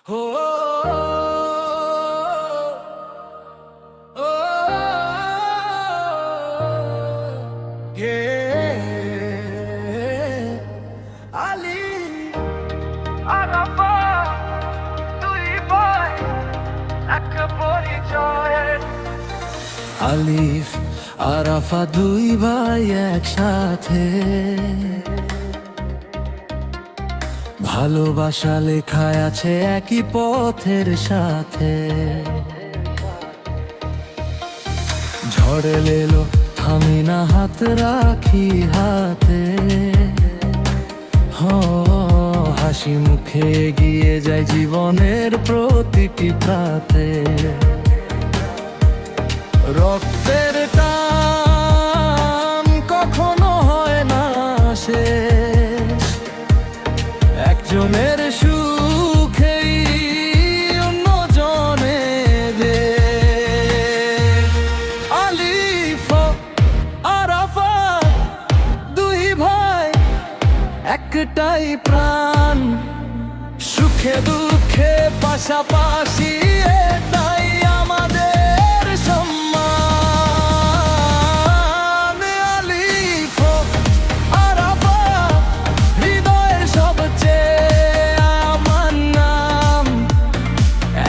Oh, oh, yeah. Ali, Arafa, তুই boy, একটা পরিচয়। আলিফ আরাফা দুই ভাই একসাথে, ভালোবাসা লেখায় আছে একই পথের সাথে। ঝড় এলো থামি না, হাত রাখি হাতে, হাসি মুখে এগিয়ে যায় জীবনের প্রতিটি প্রাতে। রক্তের টান কখনো হয় না শেষ, একজনের সুখেই অন্যজনের দেশ। আলিফ আরাফা দুই ভাই একটাই প্রাণ, সুখে দুঃখে পাশাপাশি, এটাই আমাদের সম্মান। আলিফ আরাফা হৃদয়ের সবচেয়ে আমার নাম,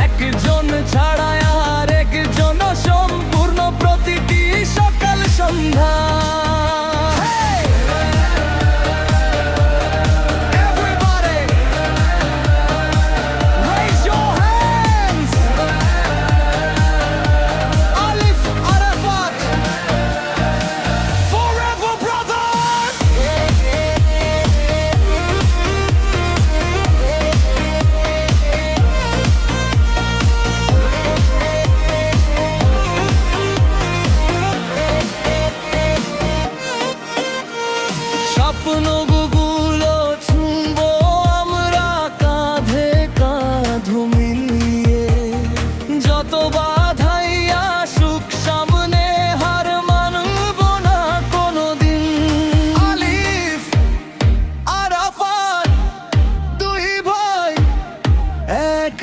একজন ছাড়া আর একজন সম্পূর্ণ প্রতিটি সকাল সন্ধ্যা। স্বপ্নগুলো ছুঁবো আমরা কাঁধে কাঁধ মিলিয়ে, যত বাধাই আসুক সামনে হার মানব না কোনোদিন। আলিফ আরাফা দুই ভাই এক